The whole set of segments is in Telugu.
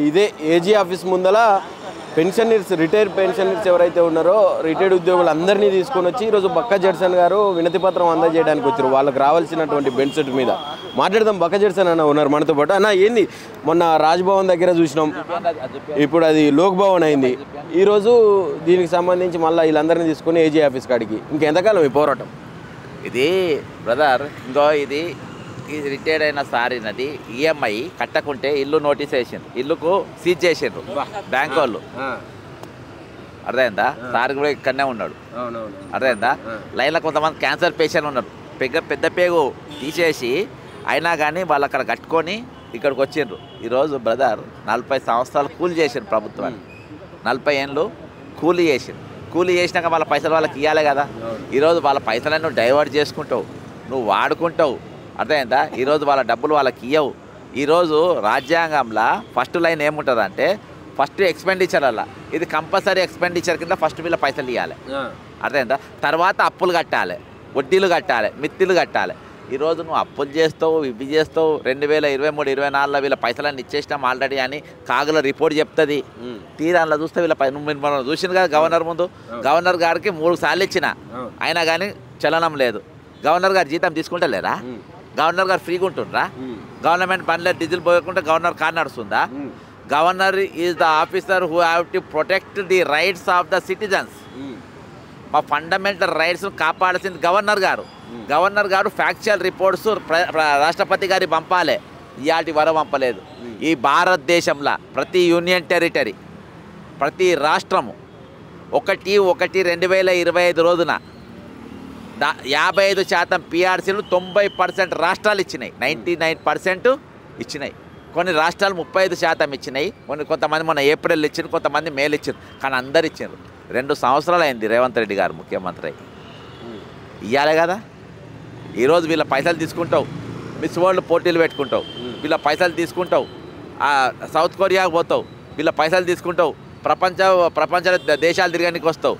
ఇదే ఏజీ ఆఫీస్ ముందల పెన్షనర్స్ రిటైర్డ్ పెన్షనర్స్ ఎవరైతే ఉన్నారో రిటైర్డ్ ఉద్యోగులందరినీ తీసుకొని వచ్చి ఈరోజు బక్క జడ్సన్ గారు వినతి పత్రం అందజేయడానికి వచ్చారు. వాళ్ళకి రావాల్సినటువంటి బెనిఫిట్ మీద మాట్లాడదాం. బక్క జడ్సన్ అన్న ఉన్నారు మనతో పాటు. అన్న ఏంది మొన్న రాజ్భవన్ దగ్గర చూసినాం, ఇప్పుడు అది లోక్ భవన్ అయింది. ఈరోజు దీనికి సంబంధించి మళ్ళీ వీళ్ళందరినీ తీసుకొని ఏజీ ఆఫీస్ కాడికి ఇంకెంతకాలం ఈ పోరాటం? ఇది బ్రదర్ ఇంకో ఇది రిటైర్డ్ అయిన సారినది ఈఎంఐ కట్టకుంటే ఇల్లు నోటీస్ వేసిండ్రు, ఇల్లుకు సీజ్ చేసిండ్రు బ్యాంక్ వాళ్ళు. అర్థమైందా? సార్ కూడా ఇక్కడనే ఉన్నాడు. అర్థమైందా? లైన్లో కొంతమంది క్యాన్సర్ పేషెంట్ ఉన్నారు, పెద్ద పేగు తీసేసి అయినా కానీ వాళ్ళు అక్కడ కట్టుకొని ఇక్కడికి వచ్చిండ్రు. ఈరోజు బ్రదర్ 40 సంవత్సరాలు కూలి చేసిండ్రు ప్రభుత్వాన్ని, 40 ఏళ్ళు కూలీ చేసిండ్రు. కూలీ చేసినాక వాళ్ళ పైసలు వాళ్ళకి ఇవ్వాలి కదా. ఈరోజు వాళ్ళ పైసలను నువ్వు డైవర్ట్ చేసుకుంటావు, నువ్వు వాడుకుంటావు. అర్థమైందా? ఈరోజు వాళ్ళ డబ్బులు వాళ్ళకి ఇవ్వవు. ఈరోజు రాజ్యాంగంలో ఫస్ట్ లైన్ ఏముంటుందంటే ఫస్ట్ ఎక్స్పెండిచర్ అలా ఇది కంపల్సరీ ఎక్స్పెండిచర్ కింద ఫస్ట్ వీళ్ళ పైసలు ఇవ్వాలి. అర్థమైందా? తర్వాత అప్పులు కట్టాలి, వడ్డీలు కట్టాలి, మిత్తిలు కట్టాలి. ఈరోజు నువ్వు అప్పులు చేస్తావు, ఇవి చేస్తావు. 2023-24లో వీళ్ళ పైసలన్నీ ఇచ్చేసినాం ఆల్రెడీ అని కాగుల రిపోర్ట్ చెప్తుంది. తీరాల్లో చూస్తే వీళ్ళ మనం చూసింది కదా గవర్నర్ ముందు. గవర్నర్ గారికి 3 సార్లు ఇచ్చిన, అయినా కానీ చలనం లేదు. గవర్నర్ గారు జీతం తీసుకుంటలేరా? గవర్నర్ గారు ఫ్రీగా ఉంటుండ్రా? గవర్నమెంట్ బండ్లో డీజిల్ పోయకుండా గవర్నర్ కార్ నడుస్తుందా? Governor is the officer who have to protect the rights of the citizens. మా ఫండమెంటల్ రైట్స్ను కాపాడాల్సింది గవర్నర్ గారు. గవర్నర్ గారు ఫ్యాక్చువల్ రిపోర్ట్స్ రాష్ట్రపతి గారి పంపాలి, ఇయాటి వరకు పంపలేదు. ఈ భారతదేశంలో ప్రతి యూనియన్ టెరిటరీ, ప్రతి రాష్ట్రము 1/1/2025 రోజున 55% పిఆర్సీలు 90% రాష్ట్రాలు ఇచ్చినాయి, 99% ఇచ్చినాయి. కొన్ని రాష్ట్రాలు 35% ఇచ్చినాయి, కొంతమంది మొన్న ఏప్రిల్ ఇచ్చారు, కొంతమంది మేలు ఇచ్చారు. కానీ అందరు ఇచ్చారు. 2 సంవత్సరాలు అయింది రేవంత్ రెడ్డి గారు ముఖ్యమంత్రి అయ్యి. ఇవ్వాలి కదా. ఈరోజు వీళ్ళ పైసలు తీసుకుంటావు, మిస్ వరల్డ్ పోటీలు పెట్టుకుంటావు, వీళ్ళ పైసలు తీసుకుంటావు, సౌత్ కొరియాకు పోతావు, వీళ్ళ పైసలు తీసుకుంటావు, ప్రపంచ దేశాలు తిరగడానికి వస్తావు.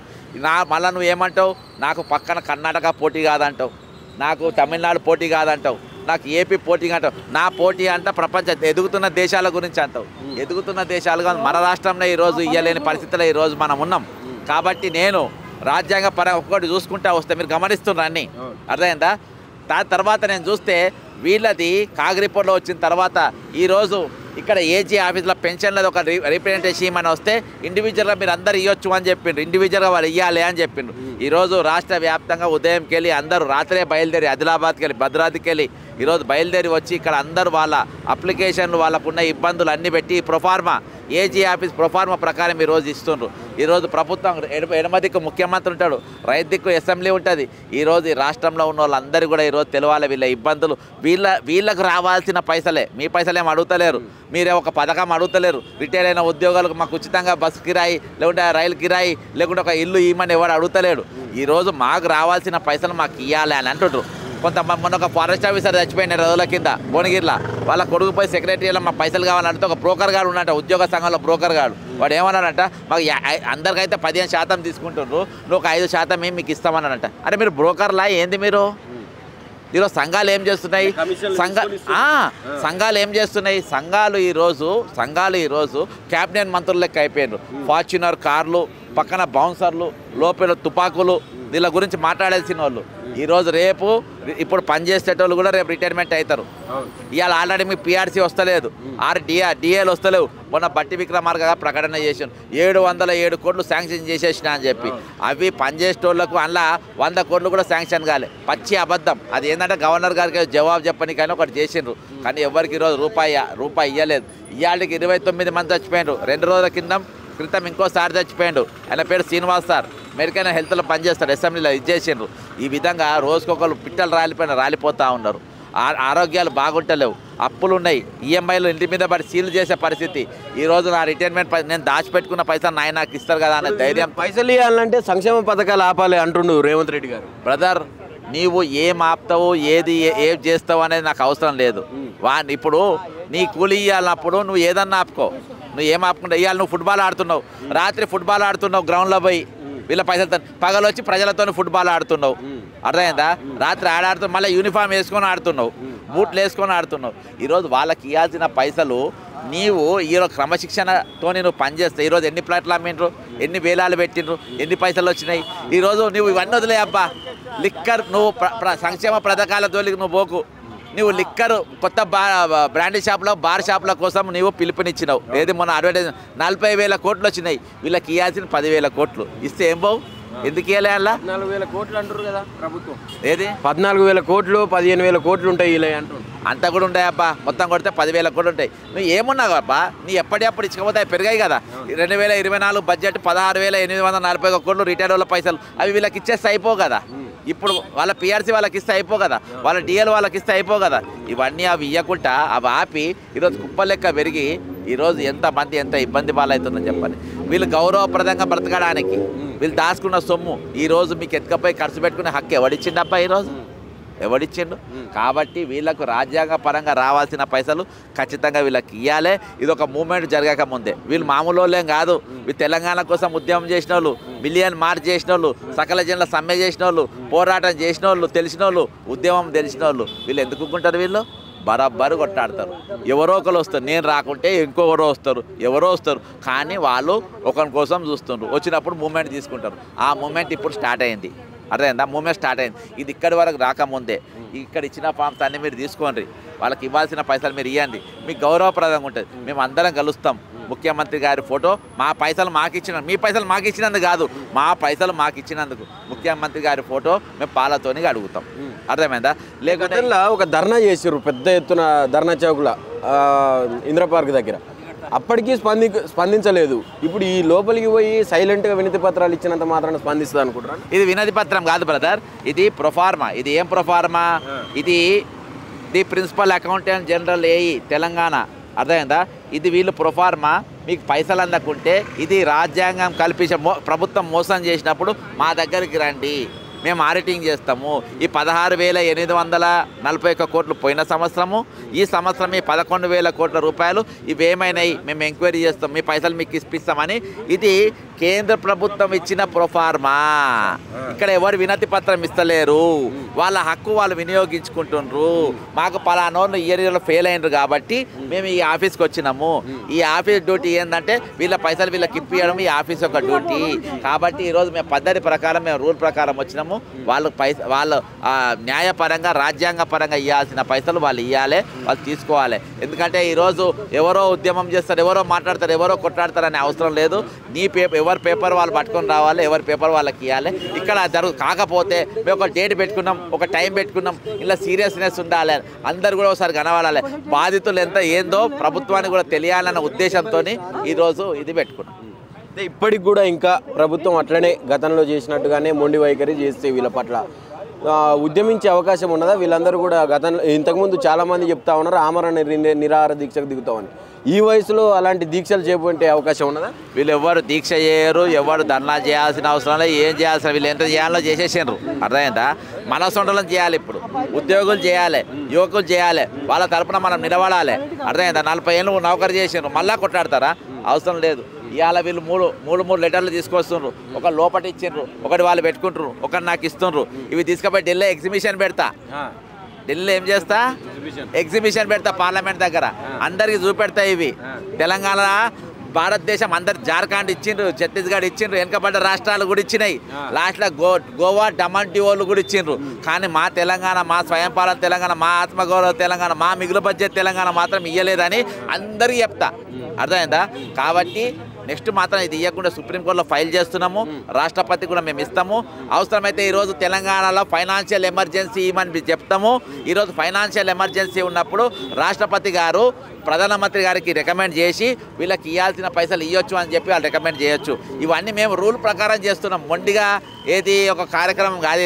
మళ్ళీ నువ్వు ఏమంటావు? నాకు పక్కన కర్ణాటక పోటీ కాదంటావు, నాకు తమిళనాడు పోటీ కాదంటావు, నాకు ఏపీ పోటీ అంటావు. నా పోటీ అంట ప్రపంచ ఎదుగుతున్న దేశాల గురించి అంటావు. ఎదుగుతున్న దేశాలు కాదు, మన రాష్ట్రంలో ఈరోజు ఇవ్వలేని పరిస్థితుల్లో ఈరోజు మనం ఉన్నాం. కాబట్టి నేను రాజ్యాంగ పరంగా ఒక్కటి చూసుకుంటా వస్తే మీరు గమనిస్తున్నారు అన్నీ. అర్థమైందా? దాని తర్వాత నేను చూస్తే వీళ్ళది కాగ్ రిపోర్ట్లో వచ్చిన తర్వాత ఈరోజు ఇక్కడ ఏజీ ఆఫీస్లో పెన్షన్లది ఒక రిప్రజెంటేషన్ ఇవ్వమని వస్తే ఇండివిజువల్గా మీరు అందరు ఇవ్వచ్చు అని చెప్పిండ్రు, ఇండివిజువల్గా వాళ్ళు ఇవ్వాలి అని చెప్పిండ్రు. ఈరోజు రాష్ట్ర వ్యాప్తంగా ఉదయంకి వెళ్ళి అందరూ రాత్రే బయలుదేరి ఆదిలాబాద్కి వెళ్ళి భద్రాద్రికి వెళ్ళి ఈరోజు బయలుదేరి వచ్చి ఇక్కడ అందరూ వాళ్ళ అప్లికేషన్లు వాళ్ళకున్న ఇబ్బందులు అన్నీ పెట్టి ప్రొఫార్మా ఏజీ ఆఫీస్ ప్రొఫార్మా ప్రకారం ఈరోజు ఇస్తుండ్రు. ఈరోజు ప్రభుత్వం ఎడమ దిక్కు ముఖ్యమంత్రి ఉంటాడు, రైతు దిక్కు అసెంబ్లీ ఉంటుంది. ఈరోజు ఈ రాష్ట్రంలో ఉన్న వాళ్ళందరూ కూడా ఈరోజు తెలవాలి వీళ్ళ ఇబ్బందులు. వీళ్ళకు రావాల్సిన పైసలే, మీ పైసలేం అడుగుతలేరు, మీరే ఒక పథకం అడుగుతలేరు. రిటైర్ అయిన ఉద్యోగాలకు మాకు ఉచితంగా బస్సు కిరాయి, లేకుంటే రైలు కిరాయి, లేకుంటే ఒక ఇల్లు ఇవ్వమని ఎవరు అడుగుతలేడు. ఈరోజు మాకు రావాల్సిన పైసలు మాకు ఇవ్వాలి అని అంటుండ్రు. మొన్న ఒక ఫారెస్ట్ ఆఫీసర్ చచ్చిపోయిన రోజుల కింద భువనగిరిలో వాళ్ళ కొడుకుపోయి సెక్రటరీలో మా పైసలు కావాలంటే ఒక బ్రోకర్ గారు ఉన్నట్ట, ఉద్యోగ సంఘంలో బ్రోకర్ గారు. వాడు ఏమన్నాడంట, మాకు అందరికైతే 15% తీసుకుంటుండ్రు, నువ్వు ఒక 5% మేము మీకు ఇస్తామన్నాడంట. అంటే మీరు బ్రోకర్లా ఏంది మీరు? ఈరోజు సంఘాలు ఏం చేస్తున్నాయి? సంఘాలు ఏం చేస్తున్నాయి? సంఘాలు ఈరోజు క్యాబినెట్ మంత్రులు లెక్క అయిపోయినారు. ఫార్చునర్ కార్లు, పక్కన బౌన్సర్లు, లోపల తుపాకులు, వీళ్ళ గురించి మాట్లాడాల్సిన వాళ్ళు ఈరోజు రేపు ఇప్పుడు పనిచేసేటోళ్ళు కూడా రేపు రిటైర్మెంట్ అవుతారు. ఇవాళ ఆల్రెడీ మీకు పిఆర్సీ వస్తలేదు, డిఏలు వస్తలేవు. మొన్న బట్టి విక్రమార్క ప్రకటన చేసాను 707 కోట్లు శాంక్షన్ చేసేసిన అని చెప్పి. అవి పనిచేసేటోళ్లకు అందులో 100 కోట్లు కూడా శాంక్షన్ కాలే, పచ్చి అబద్ధం. అది ఏంటంటే గవర్నర్ గారికి జవాబు చెప్పనికైనా ఒకటి చేసిండ్రు, కానీ ఎవరికి ఈరోజు రూపాయి ఇవ్వలేదు. ఇవాళకి 29 మంది చచ్చిపోయినారు. 2 రోజుల క్రితం ఇంకోసారి చచ్చిపోయాడు, ఆయన పేరు శ్రీనివాస్ సార్, అమెరికన్ హెల్త్లో పనిచేస్తాడు, అసెంబ్లీలో ఇచ్చేసిండ్రు. ఈ విధంగా రోజుకొకరు పిట్టలు రాలిపోతూ ఉన్నారు. ఆరోగ్యాలు బాగుంటలేవు, అప్పులు ఉన్నాయి, ఈఎంఐలు ఇంటి మీద పడి సీలు చేసే పరిస్థితి. ఈరోజు నా రిటైర్మెంట్ నేను దాచిపెట్టుకున్న పైసలు నాయన నాకు ఇస్తారు కదా అనే ధైర్యం. పైసలు ఇవ్వాలంటే సంక్షేమ పథకాలు ఆపాలి అంటుండు రేవంత్ రెడ్డి గారు. బ్రదర్, నీవు ఏం ఆపుతావు, ఏం చేస్తావు అనేది నాకు అవసరం లేదు. ఇప్పుడు నీ కూలి ఇవ్వాలన్నప్పుడు నువ్వు ఏదన్నా ఆపుకో, నువ్వు ఏం ఆపుకుంటా. ఇవాళ నువ్వు ఫుట్బాల్ ఆడుతున్నావు, రాత్రి ఫుట్బాల్ ఆడుతున్నావు గ్రౌండ్లో పోయి వీళ్ళ పైసలతో, పగలొచ్చి ప్రజలతో ఫుట్బాల్ ఆడుతున్నావు. అర్థమైందా? రాత్రి ఆడుతున్నావు, మళ్ళీ యూనిఫామ్ వేసుకొని ఆడుతున్నావు, బూట్లు వేసుకొని ఆడుతున్నావు. ఈరోజు వాళ్ళకి ఇవ్వాల్సిన పైసలు నీవు ఈరోజు క్రమశిక్షణతో నువ్వు పనిచేస్తే ఈరోజు ఎన్ని ప్లాట్లు అమ్మిండ్రు, ఎన్ని వేలాలు పెట్టిండ్రు, ఎన్ని పైసలు వచ్చినాయి. ఈరోజు నువ్వు ఇవన్నీ వదిలే అబ్బా. లిక్కర్ నువ్వు సంక్షేమ పథకాల జోలికి నువ్వు పోకు. నువ్వు లిక్కర్ కొత్త బ్రాండీ షాప్లో బార్ షాపుల కోసం నువ్వు పిలుపునిచ్చినావు. ఏది మొన్న అడ్వర్టైజ్ 40,000 కోట్లు వచ్చినాయి. వీళ్ళకి ఇవ్వాల్సిన 10,000 కోట్లు ఇస్తే ఏం బావు? ఎందుకు ఇవ్వలే? అలా 14,000 కోట్లు అంటారు కదా ప్రభుత్వం. ఏది 14,000 కోట్లు 15,000 కోట్లు ఉంటాయి ఇలా అంటారు. అంతా కూడా ఉంటాయి అబ్బా. మొత్తం కొడితే 10,000 కోట్లు ఉంటాయి. నువ్వు ఏమున్నావు అబ్బా? నీ ఎప్పటికప్పుడు ఇచ్చకపోతే అవి పెరిగాయి కదా. 2024 బడ్జెట్ 16,841 కోట్లు రిటైర్డ్ వాళ్ళ పైసలు అవి వీళ్ళకి ఇచ్చేస్తే అయిపో కదా. ఇప్పుడు వాళ్ళ పిఆర్సీ వాళ్ళకి ఇస్తే అయిపో కదా, వాళ్ళ డిఎల్ వాళ్ళకి ఇస్తే అయిపో కదా. ఇవన్నీ అవి ఇవ్వకుండా అవి ఆపి ఈరోజు కుప్ప లెక్క పెరిగి ఈరోజు ఎంతమంది ఎంత ఇబ్బంది పాలవుతుందని చెప్పండి. వీళ్ళు గౌరవప్రదంగా బ్రతకడానికి వీళ్ళు దాచుకున్న సొమ్ము ఈరోజు మీకు ఎత్తుకపోయి ఖర్చు పెట్టుకునే హక్కు ఎవడిచ్చిండప్ప? ఈరోజు ఎవడిచ్చిండు? కాబట్టి వీళ్ళకు రాజ్యాంగ పరంగా రావాల్సిన పైసలు ఖచ్చితంగా వీళ్ళకి ఇవ్వాలి. ఇది ఒక మూమెంట్ జరగక ముందే. వీళ్ళు మామూలు వాళ్ళేం కాదు. వీళ్ళు తెలంగాణ కోసం ఉద్యమం చేసిన వాళ్ళు, మిలియన్ మార్చ్ చేసిన వాళ్ళు, సకల జనుల సమ్మె చేసిన వాళ్ళు, పోరాటం చేసిన వాళ్ళు, తెలిసిన వాళ్ళు, ఉద్యమం తెలిసిన వాళ్ళు. వీళ్ళు ఎందుకు కుంటారు? వీళ్ళు బరాబరు కొట్టాడతారు. ఎవరో ఒకరు వస్తారు. నేను రాకుంటే ఇంకొకరో వస్తారు, ఎవరో వస్తారు. కానీ వాళ్ళు ఒకరి కోసం చూస్తుండ్రు. వచ్చినప్పుడు మూమెంట్ తీసుకుంటారు. ఆ మూమెంట్ ఇప్పుడు స్టార్ట్ అయింది. అర్థమైందా? మూమెంట్ స్టార్ట్ అయింది. ఇది ఇక్కడి వరకు రాకముందే ఇక్కడ ఇచ్చిన ఫామ్స్ అన్నీ మీరు తీసుకోండి. వాళ్ళకి ఇవ్వాల్సిన పైసలు మీరు ఇవ్వండి. మీకు గౌరవప్రదంగా ఉంటుంది. మేము అందరం కలుస్తాం. ముఖ్యమంత్రి గారి ఫోటో మా పైసలు మాకు ఇచ్చిన, మీ పైసలు మాకు ఇచ్చినందుకు కాదు, మా పైసలు మాకు ఇచ్చినందుకు ముఖ్యమంత్రి గారి ఫోటో మేము పాలతోని అడుగుతాం. అర్థమైందా? లేకుంటే ఒక ధర్నా చేసారు పెద్ద ఎత్తున ధర్నా చౌక్ల ఇంద్ర పార్క్ దగ్గర. అప్పటికీ స్పందించలేదు. ఇప్పుడు ఈ లోపలికి పోయి సైలెంట్గా వినతి పత్రాలు ఇచ్చినంత మాత్రాన స్పందిస్తుంది అనుకుంటారా? ఇది వినతి పత్రం కాదు బ్రదర్, ఇది ప్రొఫార్మా. ఇది ఏం ప్రొఫార్మా? ఇది the principal accountant general AE Telangana. అర్థమైందా? ఇది వీళ్ళు ప్రొఫార్మా. మీకు పైసలు అందకుంటే ఇది రాజ్యాంగం కల్పించే ప్రభుత్వం మోసం చేసినప్పుడు మా దగ్గరికి రండి, మేము ఆడిటింగ్ చేస్తాము. ఈ 16,841 కోట్లు పోయిన సంవత్సరము, ఈ సంవత్సరం ఈ 11,000 కోట్ల రూపాయలు ఇవేమైనాయి మేము ఎంక్వైరీ చేస్తాం, మీ పైసలు మీకు ఇప్పిస్తామని. ఇది కేంద్ర ప్రభుత్వం ఇచ్చిన ప్రొఫార్మా. ఇక్కడ ఎవరు వినతి పత్రం ఇస్తలేరు. వాళ్ళ హక్కు వాళ్ళు వినియోగించుకుంటుండ్రు. మాకు పలానోళ్ళు ఇయర్లో ఫెయిల్ అయినరు కాబట్టి మేము ఈ ఆఫీస్కి వచ్చినాము. ఈ ఆఫీస్ డ్యూటీ ఏంటంటే వీళ్ళ పైసలు వీళ్ళకి ఇప్పియడం ఈ ఆఫీస్ యొక్క డ్యూటీ. కాబట్టి ఈరోజు మేము పద్ధతి ప్రకారం, మేము రూల్ ప్రకారం వచ్చినాము. వాళ్ళు వాళ్ళు న్యాయపరంగా రాజ్యాంగ పరంగా ఇవ్వాల్సిన పైసలు వాళ్ళు ఇవ్వాలి, వాళ్ళు తీసుకోవాలి. ఎందుకంటే ఈరోజు ఎవరో ఉద్యమం చేస్తారు, ఎవరో మాట్లాడతారు, ఎవరో కొట్లాడతారు అనే అవసరం లేదు. నీ ఎవరి పేపర్ వాళ్ళు పట్టుకొని రావాలి, ఎవరి పేపర్ వాళ్ళకి ఇవ్వాలి. ఇక్కడ కాకపోతే మేము ఒక డేట్ పెట్టుకున్నాం, ఒక టైం పెట్టుకున్నాం, ఇలా సీరియస్నెస్ ఉండాలి, అందరు కూడా ఒకసారి కనబడాలి, బాధితులు ఎంత ఏందో ప్రభుత్వానికి కూడా తెలియాలన్న ఉద్దేశంతో ఈరోజు ఇది పెట్టుకున్నాం. ఇప్పటికి కూడా ఇంకా ప్రభుత్వం అట్లనే గతంలో చేసినట్టుగానే మొండి వైఖరి చేస్తే వీళ్ళ పట్ల ఉద్యమించే అవకాశం ఉన్నదా? వీళ్ళందరూ కూడా గతంలో ఇంతకుముందు చాలామంది చెప్తా ఉన్నారు ఆమరణ నిరాహార దీక్షకు దిగుతామని. ఈ వయసులో అలాంటి దీక్షలు చేపట్టే అవకాశం ఉన్నదా? వీళ్ళు ఎవరు దీక్ష చేయరు, ఎవరు ధర్నా చేయాల్సిన అవసరం లేదు, ఏం చేయాల్సిన వీళ్ళు ఎంత చేయాలో చేసేసారు. అర్థమైందా? మన సొంటలను చేయాలి, ఇప్పుడు ఉద్యోగులు చేయాలి, యువకులు చేయాలి, వాళ్ళ తరపున మనం నిలబడాలి. అర్థమైందా? 40 ఏళ్ళు నౌకరు చేసారు, మళ్ళా కొట్లాడతారా? అవసరం లేదు. ఇవాళ వీళ్ళు మూడు లెటర్లు తీసుకొస్తుండ్రు. ఒక లోపటి ఇచ్చిండ్రు, ఒకటి వాళ్ళు పెట్టుకుంటారు, ఒకటి నాకు ఇస్తుండ్రు. ఇవి తీసుకుపోయి ఢిల్లీ ఎగ్జిబిషన్ పెడతా. ఢిల్లీలో ఏం చేస్తా? ఎగ్జిబిషన్ పెడతా పార్లమెంట్ దగ్గర, అందరికి చూపెడతా. ఇవి తెలంగాణ భారతదేశం అందరు జార్ఖండ్ ఇచ్చిండ్రు, ఛత్తీస్గఢ్ ఇచ్చిండ్రు, వెనుకబడ్డ రాష్ట్రాలు కూడా ఇచ్చినాయి. లాస్ట్లో గోవా డమన్ డివోలు కూడా ఇచ్చిండ్రు. కానీ మా తెలంగాణ, మా స్వయం పాలన తెలంగాణ, మా ఆత్మగౌరవ తెలంగాణ, మా మిగులు బడ్జెట్ తెలంగాణ మాత్రం ఇయ్యలేదని అందరికీ చెప్తా. అర్థమైందా? కాబట్టి నెక్స్ట్ మాత్రం ఇది ఇవ్వకుండా సుప్రీంకోర్టులో ఫైల్ చేస్తున్నాము. రాష్ట్రపతి కూడా మేము ఇస్తాము. అవసరమైతే ఈరోజు తెలంగాణలో ఫైనాన్షియల్ ఎమర్జెన్సీ ఇవ్వమని చెప్తాము. ఈరోజు ఫైనాన్షియల్ ఎమర్జెన్సీ ఉన్నప్పుడు రాష్ట్రపతి గారు ప్రధానమంత్రి గారికి రికమెండ్ చేసి వీళ్ళకి ఇవ్వాల్సిన పైసలు ఇవ్వచ్చు అని చెప్పి వాళ్ళు రికమెండ్ చేయొచ్చు. ఇవన్నీ మేము రూల్ ప్రకారం చేస్తున్నాం. మొండిగా ఏది ఒక కార్యక్రమం కాదు.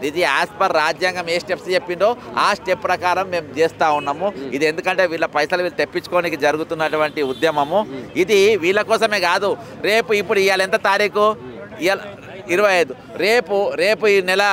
ఇది యాజ్ పర్ రాజ్యాంగం ఏ స్టెప్స్ చెప్పిండో ఆ స్టెప్ ప్రకారం మేము చేస్తూ ఉన్నాము. ఇది ఎందుకంటే వీళ్ళ పైసలు వీళ్ళు తెప్పించుకోనికి జరుగుతున్నటువంటి ఉద్యమము. ఇది వీళ్ళ కోసమే కాదు. రేపు ఇప్పుడు ఇవాళ ఎంత తారీఖు? 25 రేపు ఈ నెల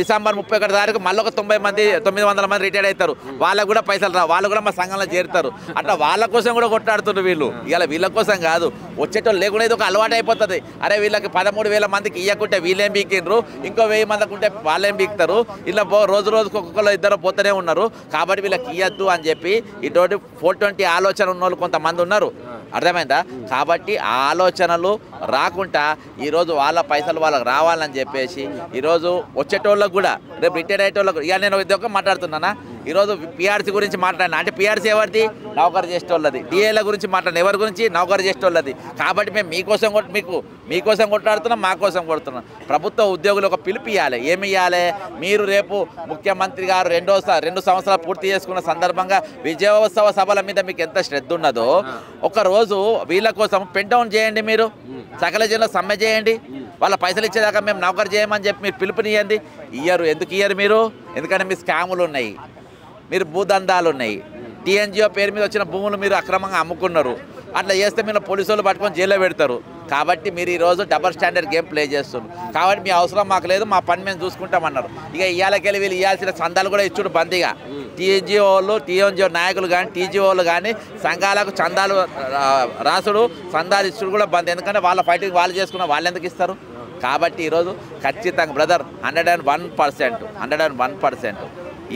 డిసెంబర్ 31 తారీఖు మళ్ళీ ఒక 900 మంది రిటైర్డ్ అవుతారు. వాళ్ళకు కూడా పైసలు రా, వాళ్ళు కూడా మా సంఘంలో చేరుతారు. అట్లా వాళ్ళ కోసం కూడా కొట్టాడుతున్నారు వీళ్ళు. ఇలా వీళ్ళ కోసం కాదు, వచ్చేటోళ్ళు లేకుండా ఇది ఒక అలవాటు అయిపోతుంది. అరే వీళ్ళకి 13,000 మందికి ఇవ్వకుంటే వీళ్ళేం బీకిండ్రు, ఇంకో 1000 మందికి ఉంటే వాళ్ళేం బీకుతారు, ఇలా రోజుకు ఒక్కొక్కరు ఇద్దరు పోతూనే ఉన్నారు. కాబట్టి వీళ్ళకి ఇవ్వద్దు అని చెప్పి ఇటువంటి 420 ఆలోచన ఉన్న వాళ్ళు కొంతమంది ఉన్నారు. అర్థమైందా? కాబట్టి ఆ ఆలోచనలు రాకుండా ఈరోజు వాళ్ళ పైసలు వాళ్ళకి రావాలని చెప్పేసి ఈరోజు వచ్చేటోళ్ళకు కూడా రేపు రిటైర్ అయ్యేటోళ్ళకు ఇక నేను ఇది ఒక మాట్లాడుతున్నానా. ఈరోజు పిఆర్సీ గురించి మాట్లాడినా అంటే పిఆర్సీ ఎవరిది? నౌకరు చేసేటోళ్ళది. డిఏల గురించి మాట్లాడిన ఎవరి గురించి? నౌకరు చేసేటోళ్ళది. కాబట్టి మేము మీకోసం కొట్లాడుతున్నాం, మా కోసం కొడుతున్నాం. ప్రభుత్వ ఉద్యోగులు ఒక పిలుపు ఇవ్వాలి. ఏమి ఇవ్వాలి? మీరు రేపు ముఖ్యమంత్రి గారు 2 సంవత్సరాలు పూర్తి చేసుకున్న సందర్భంగా విజయోత్సవ సభల మీద మీకు ఎంత శ్రద్ధ ఉన్నదో ఒకరోజు వీళ్ళ కోసం పెన్ డౌన్ చేయండి. మీరు సకల జనుల సమ్మె చేయండి. వాళ్ళ పైసలు ఇచ్చేదాకా మేము నౌకరు చేయమని చెప్పి మీరు పిలుపునియండి. ఇయ్యరు. ఎందుకు ఇయ్యరు మీరు? ఎందుకంటే మీ స్కాములు ఉన్నాయి, మీరు భూదందాలు ఉన్నాయి, టీఎన్జిఓ పేరు మీద వచ్చిన భూములు మీరు అక్రమంగా అమ్ముకున్నారు. అట్లా చేస్తే మీరు పోలీసు వాళ్ళు పట్టుకొని జైల్లో పెడతారు. కాబట్టి మీరు ఈరోజు డబల్ స్టాండర్డ్ గేమ్ ప్లే చేస్తున్నారు. కాబట్టి మీ అవసరం మాకు లేదు, మా పని మేము చూసుకుంటామన్నారు. ఇక ఇయ్యాలకెళ్ళి వీళ్ళు ఇవ్వాల్సిన చందాలు కూడా ఇచ్చుడు బందీగా. టీఎన్జిఓ నాయకులు కానీ టీజీఓలు కానీ సంఘాలకు చందాలు రాసుడు, చందాలు ఇచ్చుడు కూడా బంద్. ఎందుకంటే వాళ్ళ ఫైటింగ్ వాళ్ళు చేసుకున్న వాళ్ళు ఎందుకు ఇస్తారు? కాబట్టి ఈరోజు ఖచ్చితంగా బ్రదర్ 101%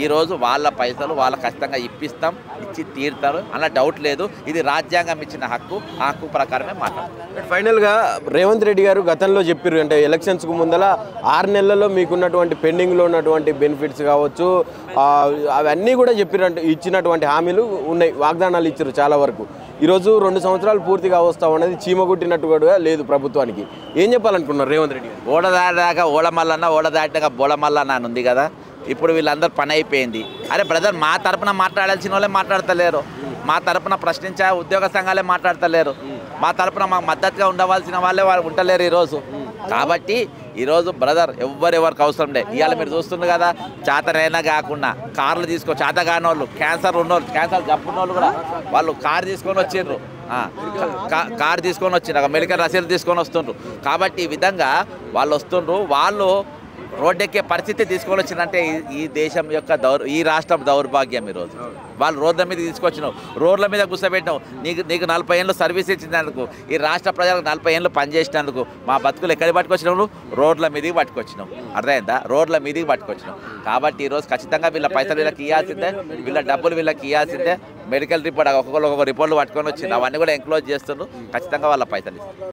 ఈరోజు వాళ్ళ పైసలు వాళ్ళ ఖచ్చితంగా ఇప్పిస్తాం, ఇచ్చి తీరుతారు, అలా డౌట్ లేదు. ఇది రాజ్యాంగం ఇచ్చిన హక్కు, ఆ హక్కు ప్రకారమే మాట్లాడతాం. ఫైనల్గా రేవంత్ రెడ్డి గారు గతంలో చెప్పారు అంటే ఎలక్షన్స్కు ముందల 6 నెలల్లో మీకున్నటువంటి పెండింగ్లో ఉన్నటువంటి బెనిఫిట్స్ కావచ్చు అవన్నీ కూడా చెప్పారంటే ఇచ్చినటువంటి హామీలు ఉన్నాయి, వాగ్దానాలు ఇచ్చారు చాలా వరకు. ఈరోజు 2 సంవత్సరాలు పూర్తిగా వస్తాం అనేది చీమగుట్టినట్టు కూడా లేదు ప్రభుత్వానికి. ఏం చెప్పాలనుకున్నారు రేవంత్ రెడ్డి గారు? ఓడ దాటాక ఓడమల్లన్న, ఓడ దాటాక బోడమల్లన్న అని ఉంది కదా. ఇప్పుడు వీళ్ళందరూ పని అయిపోయింది. అరే బ్రదర్, మా తరపున మాట్లాడాల్సిన వాళ్ళే మాట్లాడతలేరు, మా తరపున ప్రశ్నించే ఉద్యోగ సంఘాలే మాట్లాడతలేరు, మా తరపున మాకు మద్దతుగా ఉండవలసిన వాళ్ళే వాళ్ళు ఉండలేరు ఈరోజు. కాబట్టి ఈరోజు బ్రదర్ ఎవరెవరికి అవసరం లే. ఇవాళ మీరు చూస్తున్నారు కదా, చేతనైనా కాకుండా కార్లు చేత కాని వాళ్ళు, క్యాన్సర్ ఉన్నోళ్ళు, క్యాన్సర్ జబ్బున్నోళ్ళు కూడా వాళ్ళు కారు తీసుకొని వచ్చిండ్రు, కారు తీసుకొని వచ్చిండ్రు, మెడికల్ రసీదు తీసుకొని వస్తుండ్రు. కాబట్టి ఈ విధంగా వాళ్ళు వస్తుండ్రు. వాళ్ళు రోడ్డెక్కే పరిస్థితి తీసుకొని వచ్చిందంటే ఈ దేశం యొక్క ఈ రాష్ట్రం దౌర్భాగ్యం. ఈరోజు వాళ్ళు రోడ్ల మీద తీసుకొచ్చినావు, రోడ్ల మీద కూర్చోబెట్టినావు. నీకు 40 ఏళ్ళు సర్వీస్ ఇచ్చినందుకు, ఈ రాష్ట్ర ప్రజలకు 40 ఏళ్ళు పనిచేసినందుకు మా బతుకులు ఎక్కడికి పట్టుకొచ్చినావు? రోడ్ల మీదకి పట్టుకొచ్చినావు. అర్థమైందా? రోడ్ల మీదకి పట్టుకొచ్చినావు. కాబట్టి ఈరోజు ఖచ్చితంగా వీళ్ళ పైసలు వీళ్ళకి ఇవ్వాల్సిందే, వీళ్ళ డబ్బులు వీళ్ళకి ఇవ్వాల్సిందే. మెడికల్ రిపోర్ట్ ఒక్కొక్క రిపోర్ట్లు పట్టుకొని వచ్చింది, అవన్నీ కూడా ఎంక్లోజ్ చేస్తున్నారు. ఖచ్చితంగా వాళ్ళ పైసలు ఇస్తారు.